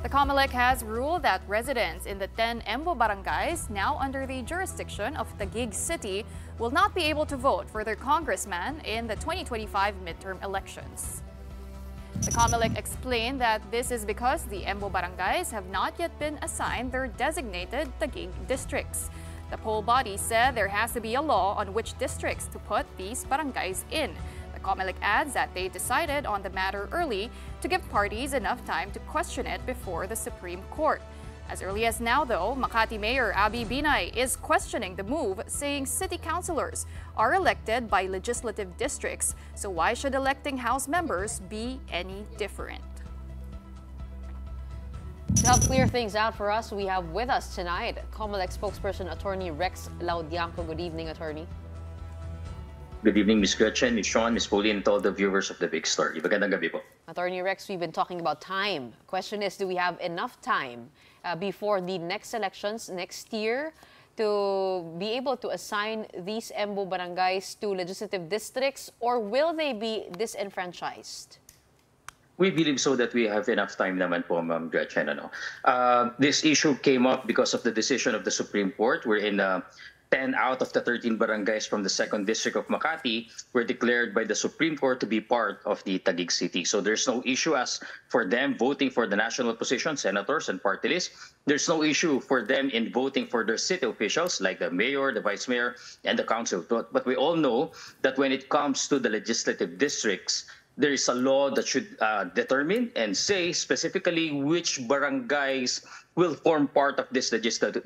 The COMELEC has ruled that residents in the 10 Embo barangays, now under the jurisdiction of Taguig City, will not be able to vote for their congressman in the 2025 midterm elections. The COMELEC explained that this is because the Embo barangays have not yet been assigned their designated Taguig districts. The poll body said there has to be a law on which districts to put these barangays in. The COMELEC adds that they decided on the matter early to give parties enough time to question it before the Supreme Court. As early as now, though, Makati Mayor Abby Binay is questioning the move, saying city councilors are elected by legislative districts, so why should electing House members be any different? To help clear things out for us, we have with us tonight COMELEC spokesperson Attorney Rex Laudianco. Good evening, Attorney. Good evening, Ms. Gretchen, Ms. Sean, Ms. Pauline, and all the viewers of The Big Story. Magandang gabi po. Attorney Rex, we've been talking about time. Question is, do we have enough time before the next elections next year to be able to assign these Embo barangays to legislative districts, or will they be disenfranchised? We believe so that we have enough time naman po, Ma'am Gretchen. This issue came up because of the decision of the Supreme Court, wherein 10 out of the 13 barangays from the 2nd District of Makati were declared by the Supreme Court to be part of the Taguig City. So there's no issue as for them voting for the national position, senators and party lists. There's no issue for them in voting for their city officials like the mayor, the vice mayor, and the council. But we all know that when it comes to the legislative districts, there is a law that should determine and say specifically which barangays will form part of this legislative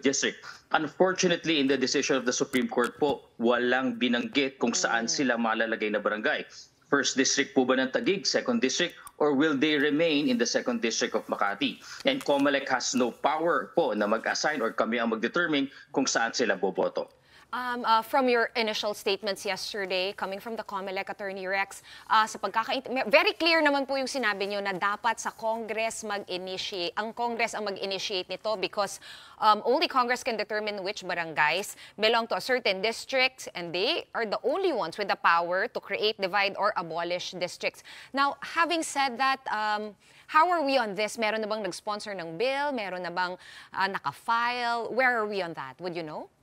district. Unfortunately, in the decision of the Supreme Court po, walang binanggit kung saan sila malalagay na barangay. First district po ba ng Taguig, second district, or will they remain in the 2nd District of Makati? And COMELEC has no power po na mag-assign or kami ang mag-determine kung saan sila boboto. From your initial statements yesterday, coming from the COMELEC, Attorney Rex, very clear naman po yung sinabi nyo na dapat sa Congress mag-initiate, ang Congress ang mag-initiate nito because only Congress can determine which barangays belong to a certain district, and they are the only ones with the power to create, divide, or abolish districts. Now, having said that, how are we on this? Meron na bang nag-sponsor ng bill? Meron na bang naka-file? Where are we on that? Would you know?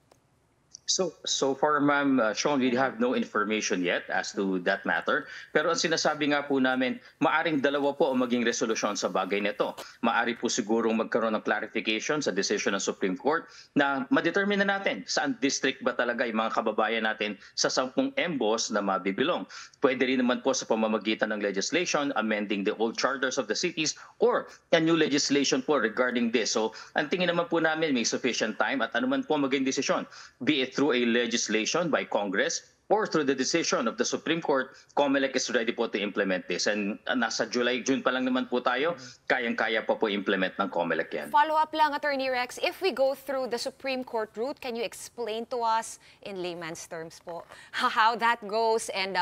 So far, Ma'am Sean, we have no information yet as to that matter. Pero ang sinasabi nga po namin, maaring dalawa po ang maging resolusyon sa bagay nito. Maari po sigurong magkaroon ng clarification sa decision ng Supreme Court na madetermine na natin saan district ba talaga yung mga kababayan natin sa 10 embos na mabibilong. Pwede rin naman po sa pamamagitan ng legislation, amending the old charters of the cities, or a new legislation po regarding this. So ang tingin naman po namin may sufficient time at anuman po maging desisyon, be it through a legislation by Congress or through the decision of the Supreme Court, COMELEC is ready po to implement this. And nasa June pa lang naman po tayo, kayang-kaya pa po implement ng COMELEC yan. Follow-up lang, Attorney Rex, if we go through the Supreme Court route, can you explain to us in layman's terms po how that goes and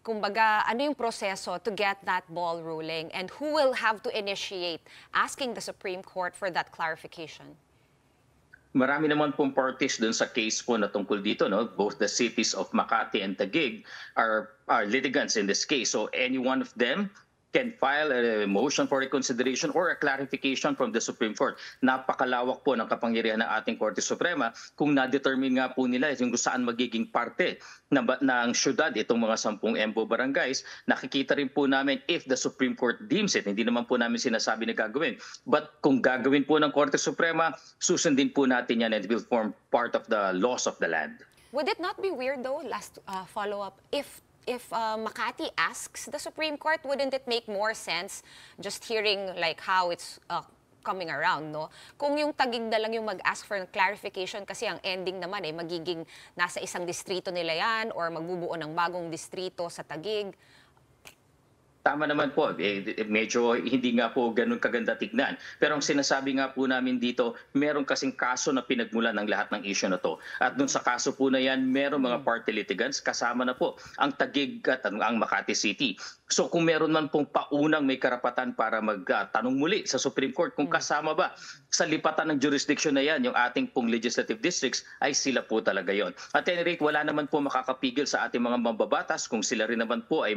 kumbaga, ano yung proseso to get that ball rolling, and who will have to initiate asking the Supreme Court for that clarification? Marami naman pong parties dun sa case po na tungkol dito, no? Both the cities of Makati and Taguig are litigants in this case. So any one of them can file a motion for reconsideration or a clarification from the Supreme Court. Napakalawak po ng kapangyarihan ng ating Korte Suprema kung na-determine nga po nila yung saan magiging parte ng syudad itong mga 10 Embo barangays. Nakikita rin po namin if the Supreme Court deems it. Hindi naman po namin sinasabi na gagawin. But kung gagawin po ng Korte Suprema, susundin po natin yan and it will form part of the laws of the land. Would it not be weird though, last follow-up, if Makati asks the Supreme Court, wouldn't it make more sense just hearing like how it's coming around, no? Kung yung Taguig na lang yung mag-ask for clarification kasi ang ending naman magiging nasa isang distrito nila yan or magbubuo ng bagong distrito sa Taguig. Tama naman po, medyo hindi nga po ganun kaganda tignan. Pero ang sinasabi nga po namin dito, meron kasing kaso na pinagmulan ng lahat ng issue na to. At dun sa kaso po na yan, meron mga party litigants, kasama na po ang Taguig at ang Makati City. So kung meron man pong paunang may karapatan para magtanong muli sa Supreme Court kung kasama ba sa lipatan ng jurisdiction na yan, yung ating pong legislative districts, ay sila po talaga yon. At any rate, wala naman po makakapigil sa ating mga mambabatas kung sila rin naman po ay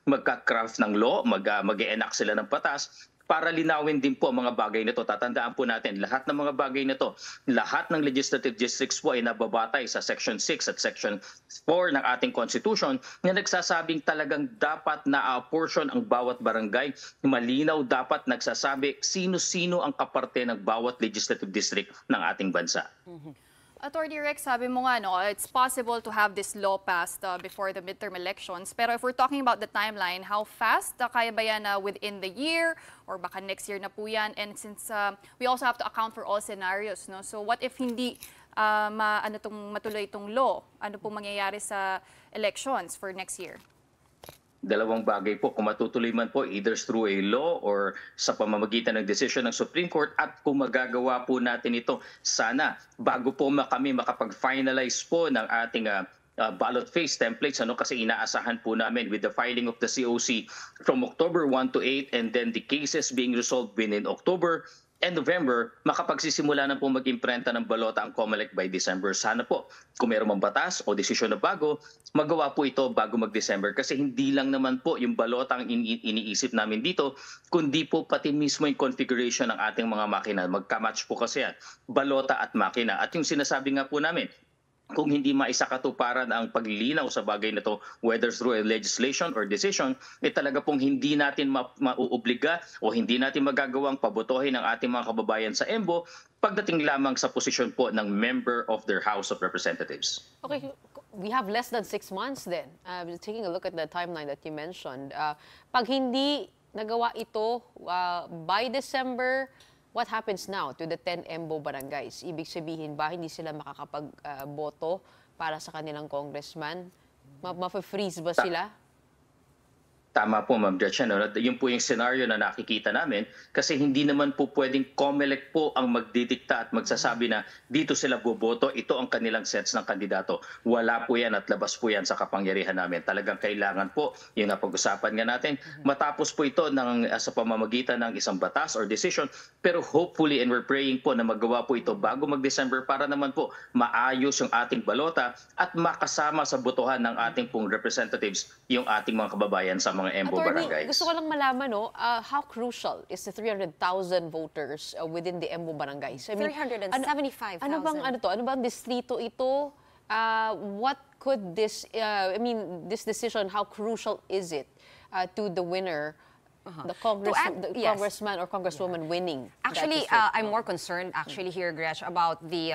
magka-craft ng law, mag-e-enact sila ng batas para linawin din po ang mga bagay na ito. Tatandaan po natin, lahat ng mga bagay na ito, lahat ng legislative districts po ay nababatay sa Section 6 at Section 4 ng ating Constitution na nagsasabing talagang dapat na portion ang bawat barangay. Malinaw dapat nagsasabi sino-sino ang kaparte ng bawat legislative district ng ating bansa. Attorney Rex, sabi mo nga, no, it's possible to have this law passed before the midterm elections. Pero if we're talking about the timeline, how fast? Kaya ba yan within the year? Or baka next year na po yan? And since we also have to account for all scenarios, no? So what if hindi matuloy itong law? Ano pong mangyayari sa elections for next year? Dalawang bagay po, kung matutuloy man po either through a law or sa pamamagitan ng decision ng Supreme Court, at kung magagawa po natin ito, sana bago po kami makapag-finalize po ng ating ballot phase templates, kasi inaasahan po namin with the filing of the COC from October 1 to 8 and then the cases being resolved within October and November, makapagsisimula na po mag-imprenta ng balota ang COMELEC by December. Sana po, kung mayroong mang batas o desisyon na bago, magawa po ito bago mag-December. Kasi hindi lang naman po yung balota ang iniisip namin dito, kundi po pati mismo yung configuration ng ating mga makina. Magka-match po kasi yan, balota at makina. At yung sinasabi nga po namin, kung hindi maisakatuparan ang paglilinaw sa bagay na to, whether through a legislation or decision, talaga pong hindi natin mauobliga o hindi natin magagawang pabotohin ng ating mga kababayan sa EMBO pagdating lamang sa posisyon po ng member of their House of Representatives. Okay, we have less than 6 months then. Taking a look at the timeline that you mentioned. Pag hindi nagawa ito by December, what happens now to the 10 EMBO barangays? Ibig sabihin ba hindi sila makakapag-boto para sa kanilang congressman? Ma-freeze ba sila? Tama po, Ma'am Judge. Yun po yung scenario na nakikita namin kasi hindi naman po pwedeng COMELEC po ang magdidikta at magsasabi na dito sila boboto, ito ang kanilang sets ng kandidato. Wala po yan at labas po yan sa kapangyarihan namin. Talagang kailangan po, yung napag-usapan nga natin, matapos po ito sa pamamagitan ng isang batas or decision, pero hopefully and we're praying po na magawa po ito bago mag-December para naman po maayos yung ating balota at makasama sa botohan ng ating pong representatives yung ating mga kababayan sa mga EMBO barangays. Gusto ko lang malaman, how crucial is the 300,000 voters within the EMBO barangays? I mean, 375,000. Ano bang distrito ito? What could this, this decision, how crucial is it to the winner, the congressman or congresswoman winning? Actually, I'm more concerned here, Gretch, about the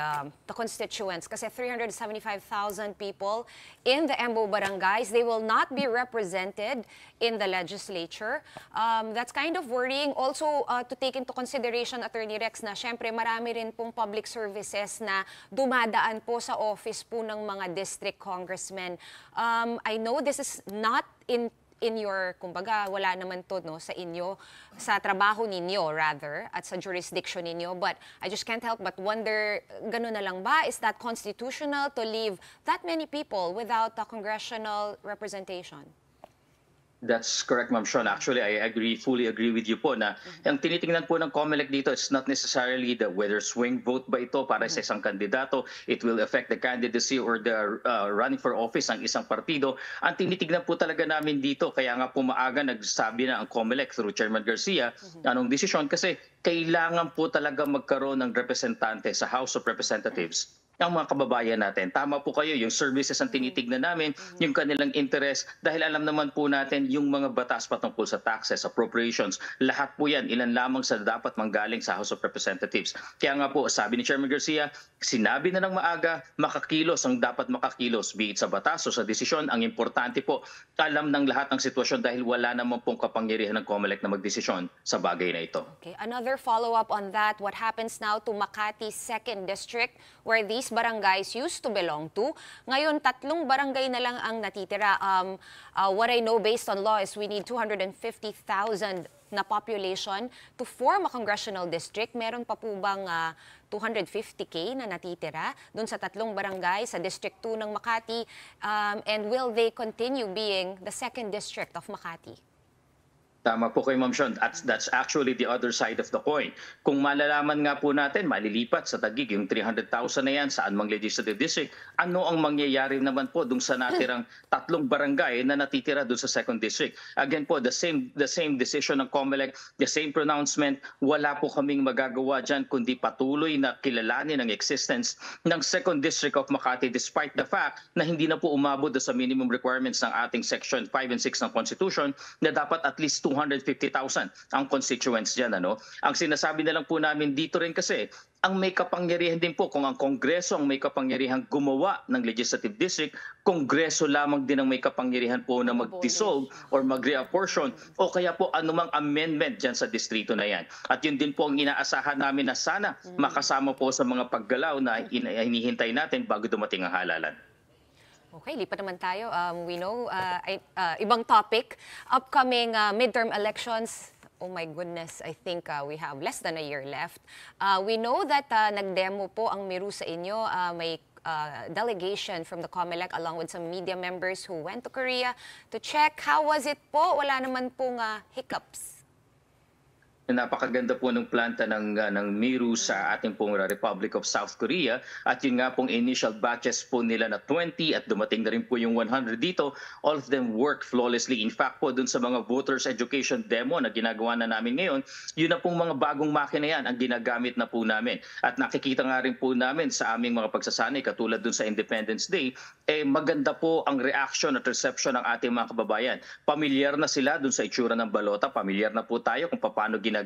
constituents. Kasi 375,000 people in the EMBO barangays, they will not be represented in the legislature. That's kind of worrying. Also, to take into consideration, Attorney Rex, na syempre marami rin pong public services na dumadaan po sa office po ng mga district congressmen. I know this is not in your, kumbaga, wala naman to sa inyo, sa trabaho ninyo rather, at sa jurisdiction ninyo. But I just can't help but wonder, gano'n na lang ba? Is that constitutional to leave that many people without a congressional representation? That's correct, Ma'am Sean. Actually, I fully agree with you po na ang tinitingnan po ng COMELEC dito, it's not necessarily the whether swing vote ba ito para sa isang kandidato, it will affect the candidacy or the running for office ng isang partido. Ang tinitingnan po talaga namin dito, kaya nga po maaga nagsabi na ang COMELEC through Chairman Garcia, anong desisyon, kasi kailangan po talaga magkaroon ng representante sa House of Representatives ang mga kababayan natin. Tama po kayo, yung services ang tinitignan namin, yung kanilang interest, dahil alam naman po natin yung mga batas patungkol sa taxes, appropriations, lahat po yan, ilan lamang sa dapat manggaling sa House of Representatives. Kaya nga po, sabi ni Chairman Garcia, sinabi na ng maaga, makakilos ang dapat makakilos, be it sa batas o sa desisyon. Ang importante po, alam ng lahat ng sitwasyon dahil wala naman pong kapangyarihan ng COMELEC na magdesisyon sa bagay na ito. Okay, another follow-up on that, what happens now to Makati 2nd District, where these barangays used to belong to. Ngayon, 3 barangay na lang ang natitira. What I know based on law is we need 250,000 na population to form a congressional district. Meron pa po bang 250K na natitira doon sa 3 barangay sa District 2 ng Makati? And will they continue being the 2nd District of Makati? Tama po kay Ma'am Sean. That's actually the other side of the coin. Kung malalaman nga po natin, malilipat sa Taguig yung 300,000 na yan saan mang legislative district, ano ang mangyayari naman po dun sa natirang 3 barangay na natitira dun sa 2nd district? Again po, the same decision ng COMELEC, the same pronouncement, wala po kaming magagawa dyan kundi patuloy na kilalanin ang existence ng 2nd district of Makati despite the fact na hindi na po umabot sa minimum requirements ng ating section 5 and 6 ng Constitution na dapat at least 250,000 ang constituents dyan. Ang sinasabi na lang po namin dito rin kasi, ang may kapangyarihan din po, kung ang Kongreso ang may kapangyarihan gumawa ng legislative district, Kongreso lamang din ang may kapangyarihan po na mag-dissolve or mag-reapportion o kaya po anumang amendment dyan sa distrito na yan. At yun din po ang inaasahan namin na sana makasama po sa mga paggalaw na hinihintay natin bago dumating ang halalan. Okay, lipat naman tayo. We know, ibang topic, upcoming midterm elections. Oh my goodness, I think we have less than a year left. We know that nag-demo po ang Miru sa inyo. May delegation from the COMELEC along with some media members who went to Korea to check. How was it po? Wala naman pong hiccups. Napakaganda po ng planta ng Miru sa ating pong Republic of South Korea at yun nga pong initial batches po nila na 20 at dumating na rin po yung 100 dito. All of them worked flawlessly. In fact po dun sa mga voters education demo na ginagawa na namin ngayon, yun na pong mga bagong makina yan ang ginagamit na po namin. At nakikita nga rin po namin sa aming mga pagsasanay katulad dun sa Independence Day, maganda po ang reaction at reception ng ating mga kababayan. Pamilyar na sila dun sa itsura ng balota, pamilyar na po tayo kung paano ginagamit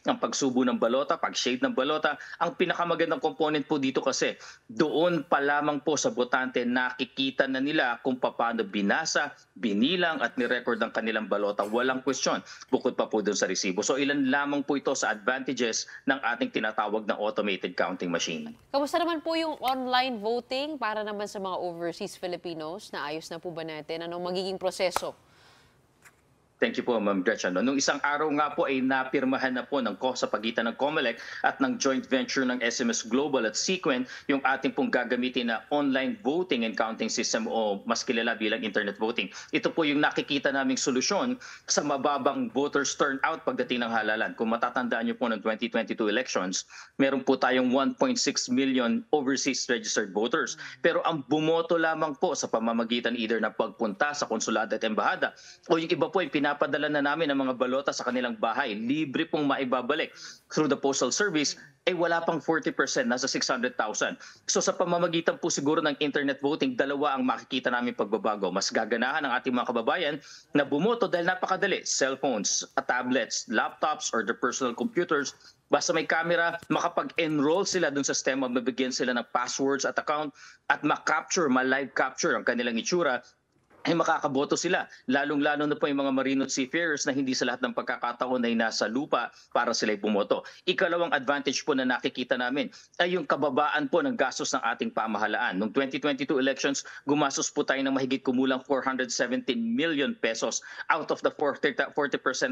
ang pagsubo ng balota, pag-shade ng balota. Ang pinakamagandang component po dito kasi doon pa lamang po sa botante nakikita na nila kung paano binasa, binilang at ni-record ang kanilang balota. Walang question bukod pa po doon sa resibo. So ilan lamang po ito sa advantages ng ating tinatawag na automated counting machine. Kamusta naman po yung online voting para naman sa mga overseas Filipinos? Naayos na po ba natin? Anong magiging proseso? Thank you po, Ma'am Gretchen. Nung isang araw nga po ay napirmahan na po sa pagitan ng COMELEC at ng joint venture ng SMS Global at Sequent yung ating pong gagamitin na online voting and counting system o mas kilala bilang internet voting. Ito po yung nakikita naming solusyon sa mababang voters turnout pagdating ng halalan. Kung matatandaan niyo po ng 2022 elections, meron po tayong 1.6 million overseas registered voters. Pero ang bumoto lamang po sa pamamagitan either na pagpunta sa konsulado at embahada o yung iba po ay pinapadala na namin ang mga balota sa kanilang bahay, libre pong maibabalik through the Postal Service, wala pang 40%, nasa 600,000. So sa pamamagitan po siguro ng internet voting, dalawa ang makikita namin pagbabago. Mas gaganahan ang ating mga kababayan na bumoto dahil napakadali. Cellphones, tablets, laptops, or their personal computers, basta may camera, makapag-enroll sila dun sa sistema, mabigyan sila ng passwords at account at ma-capture, ma-live capture ang kanilang itsura, ay makakaboto sila. Lalong-lalo na po yung mga marinot seafarers na hindi sa lahat ng pagkakataon ay nasa lupa para sila'y bumoto. Ikalawang advantage po na nakikita namin ay yung kababaan po ng gastos ng ating pamahalaan. Noong 2022 elections, gumastos po tayo ng mahigit kumulang 417 million pesos out of the 40%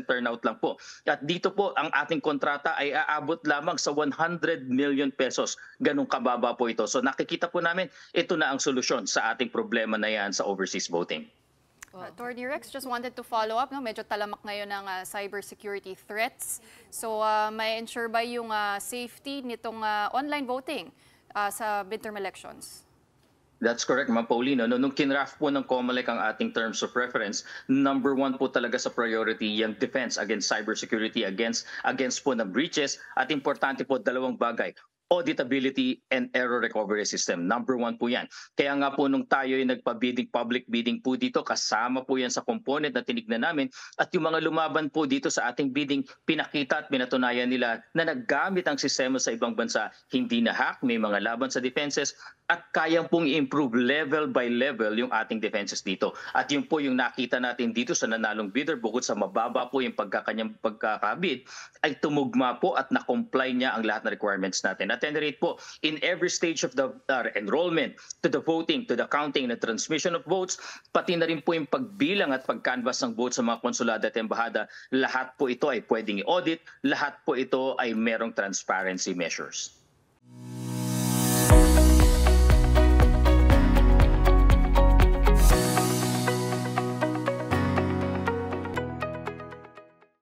turnout lang po. At dito po ang ating kontrata ay aabot lamang sa 100 million pesos. Ganong kababa po ito. So nakikita po namin ito na ang solusyon sa ating problema na yan sa overseas voting. Attorney Rex, just wanted to follow up. Medyo talamak ngayon ng cybersecurity threats. So may ensure ba yung safety nitong online voting sa midterm elections? That's correct, Ma'am Paulino. Nung kinraft po ng COMELEC ang ating terms of reference, number 1 po talaga sa priority yung defense against cybersecurity, against po na breaches. At importante po, dalawang bagay: auditability and error recovery system. Number 1 po yan. Kaya nga po nung tayo ay nagpa-bidding, public bidding po dito, kasama po yan sa component na tinignan namin. At yung mga lumaban po dito sa ating bidding, pinakita at pinatunayan nila na naggamit ang sistema sa ibang bansa. Hindi na hack, may mga laban sa defenses, at kayang pong i-improve level by level yung ating defenses dito. At yun po yung nakita natin dito sa nanalong bidder, bukod sa mababa po yung kanyang pagkakabid, ay tumugma po at na-comply niya ang lahat ng requirements natin. At any rate po, in every stage of the enrollment, to the voting, to the counting, and the transmission of votes, pati na rin po yung pagbilang at pag-canvas ng votes sa mga konsulado at embahada, lahat po ito ay pwedeng i-audit, lahat po ito ay merong transparency measures.